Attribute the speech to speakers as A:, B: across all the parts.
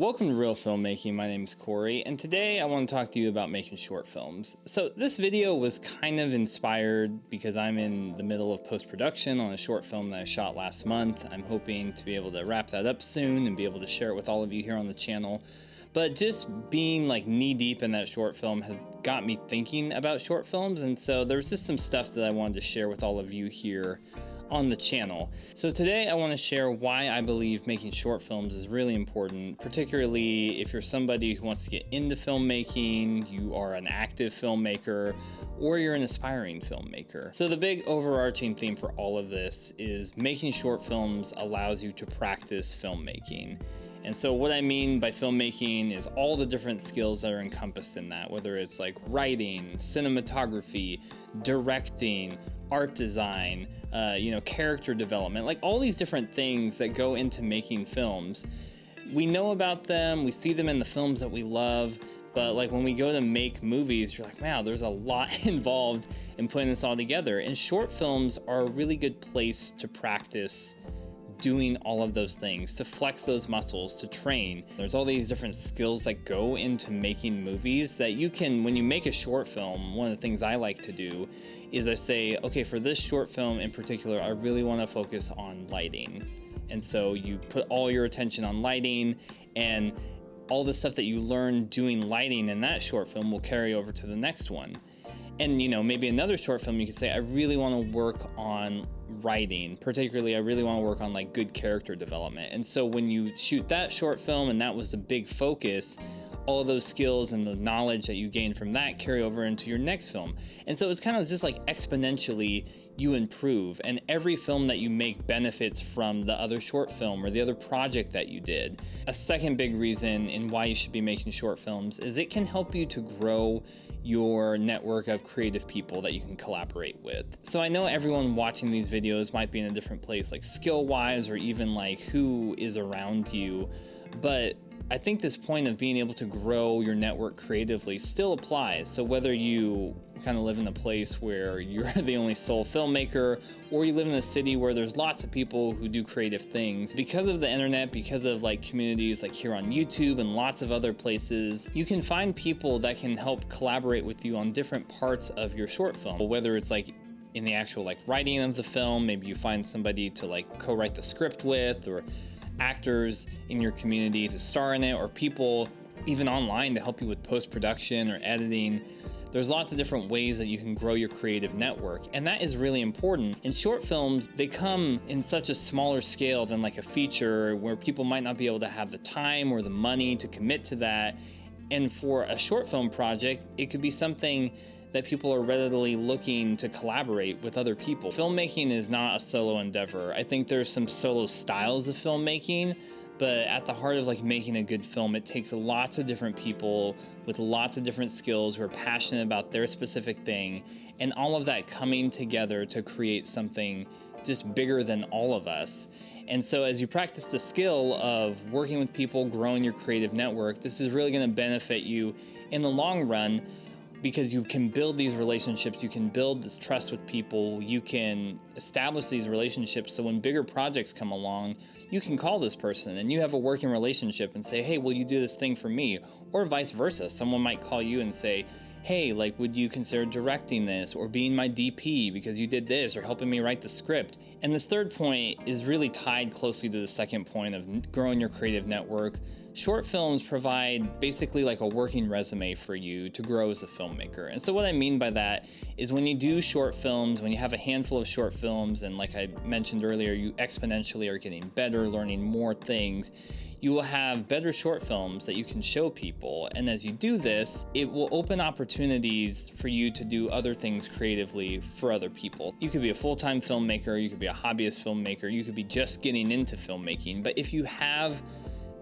A: Welcome to Reel Filmmaking. My name is Corey, and today I want to talk to you about making short films. So this video was kind of inspired because I'm in the middle of post-production on a short film that I shot last month. I'm hoping to be able to wrap that up soon and be able to share it with all of you here on the channel. But just being like knee-deep in that short film has got me thinking about short films, and so there's just some stuff that I wanted to share with all of you here on the channel. So today I want to share why I believe making short films is really important, particularly if you're somebody who wants to get into filmmaking, you are an active filmmaker, or you're an aspiring filmmaker. So the big overarching theme for all of this is making short films allows you to practice filmmaking. And so what I mean by filmmaking is all the different skills that are encompassed in that, whether it's like writing, cinematography, directing, art design, character development, like all these different things that go into making films. We know about them, we see them in the films that we love, but like when we go to make movies, you're like, wow, there's a lot involved in putting this all together. And short films are a really good place to practice doing all of those things, to flex those muscles, to train. There's all these different skills that go into making movies that you can, when you make a short film, one of the things I like to do is I say, okay, for this short film in particular, I really want to focus on lighting. And so you put all your attention on lighting, and all the stuff that you learn doing lighting in that short film will carry over to the next one. And maybe another short film, you could say, I really want to work on writing, particularly I really want to work on like good character development. And so when you shoot that short film and that was the big focus, all of those skills and the knowledge that you gain from that carry over into your next film. And so it's kind of just like exponentially you improve, and every film that you make benefits from the other short film or the other project that you did. A second big reason in why you should be making short films is it can help you to grow your network of creative people that you can collaborate with. So I know everyone watching these videos might be in a different place, like skill-wise or even like who is around you, but I think this point of being able to grow your network creatively still applies. So whether you kind of live in a place where you're the only sole filmmaker, or you live in a city where there's lots of people who do creative things, because of the internet, because of like communities like here on YouTube and lots of other places, you can find people that can help collaborate with you on different parts of your short film. Whether it's like in the actual like writing of the film, maybe you find somebody to like co-write the script with, or actors in your community to star in it, or people even online to help you with post-production or editing. There's lots of different ways that you can grow your creative network, and that is really important. In short films, they come in such a smaller scale than like a feature where people might not be able to have the time or the money to commit to that. And for a short film project, it could be something that people are readily looking to collaborate with other people. Filmmaking is not a solo endeavor. I think there's some solo styles of filmmaking, but at the heart of like making a good film, it takes lots of different people with lots of different skills who are passionate about their specific thing, and all of that coming together to create something just bigger than all of us. And so as you practice the skill of working with people, growing your creative network, this is really going to benefit you in the long run, because you can build these relationships, you can build this trust with people, you can establish these relationships, so when bigger projects come along, you can call this person and you have a working relationship and say, hey, will you do this thing for me? Or vice versa, someone might call you and say, hey, like, would you consider directing this or being my DP because you did this, or helping me write the script? And this third point is really tied closely to the second point of growing your creative network. Short films provide basically like a working resume for you to grow as a filmmaker. And so what I mean by that is when you do short films, when you have a handful of short films, and like I mentioned earlier, you exponentially are getting better, learning more things, you will have better short films that you can show people. And as you do this, it will open opportunities for you to do other things creatively for other people. You could be a full-time filmmaker, you could be a hobbyist filmmaker, you could be just getting into filmmaking. But if you have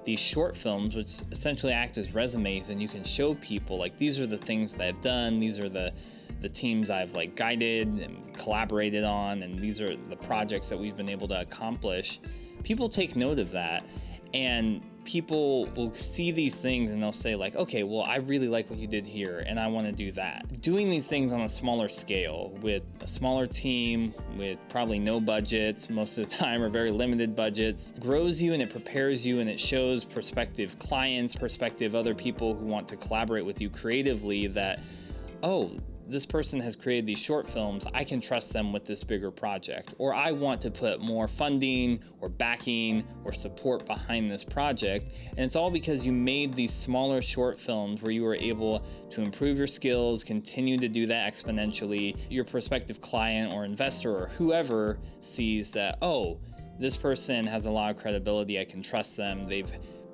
A: these short films, which essentially act as resumes, and you can show people like, these are the things that I've done, these are the teams I've like guided and collaborated on, and these are the projects that we've been able to accomplish, people take note of that. And people will see these things and they'll say like, okay, well, I really like what you did here and I want to do that. Doing these things on a smaller scale with a smaller team, with probably no budgets most of the time, or very limited budgets, grows you and it prepares you, and it shows prospective clients, prospective other people who want to collaborate with you creatively that, oh, this person has created these short films, I can trust them with this bigger project, or I want to put more funding or backing or support behind this project. And it's all because you made these smaller short films where you were able to improve your skills, continue to do that exponentially. Your prospective client or investor or whoever sees that, oh, this person has a lot of credibility, I can trust them, they've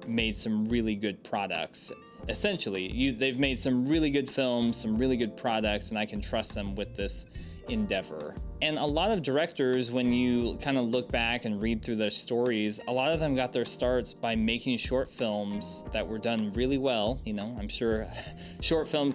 A: made some really good products. Essentially, they've made some really good films, some really good products, and I can trust them with this endeavor. And a lot of directors, when you kind of look back and read through their stories, a lot of them got their starts by making short films that were done really well. You know, I'm sure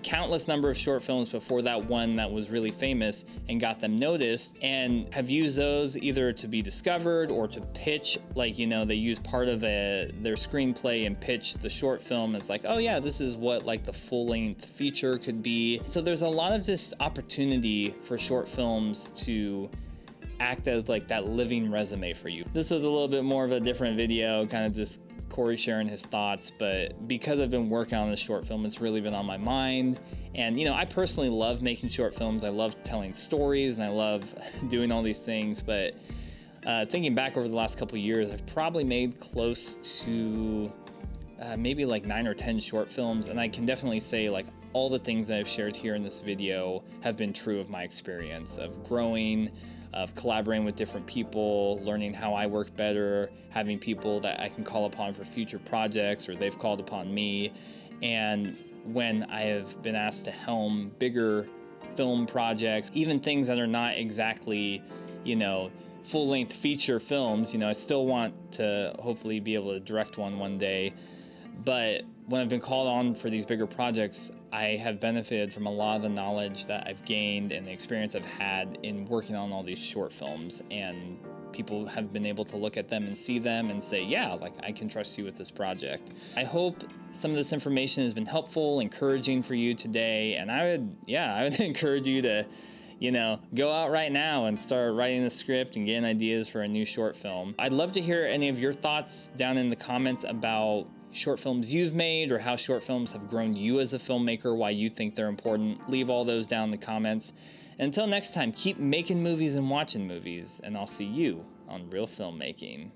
A: countless number of short films before that one that was really famous and got them noticed, and have used those either to be discovered or to pitch. Like, you know, they use part of their screenplay and pitch the short film as like, oh yeah, this is what like the full-length feature could be. So there's a lot of just opportunity for short films to act as like that living resume for you. This was a little bit more of a different video, kind of just Corey sharing his thoughts, but because I've been working on this short film, it's really been on my mind. And you know, I personally love making short films. I love telling stories and I love doing all these things, but thinking back over the last couple of years, I've probably made close to maybe like 9 or 10 short films, and I can definitely say like all the things that I've shared here in this video have been true of my experience of growing, of collaborating with different people, learning how I work better, having people that I can call upon for future projects, or they've called upon me. And when I have been asked to helm bigger film projects, even things that are not exactly, you know, full-length feature films, you know, I still want to hopefully be able to direct one day. But when I've been called on for these bigger projects, I have benefited from a lot of the knowledge that I've gained and the experience I've had in working on all these short films. And people have been able to look at them and see them and say, yeah, like I can trust you with this project. I hope some of this information has been helpful, encouraging for you today. And I would encourage you to, you know, go out right now and start writing the script and getting ideas for a new short film. I'd love to hear any of your thoughts down in the comments about short films you've made, or how short films have grown you as a filmmaker, why you think they're important. Leave all those down in the comments. And until next time, keep making movies and watching movies, and I'll see you on Reel Filmmaking.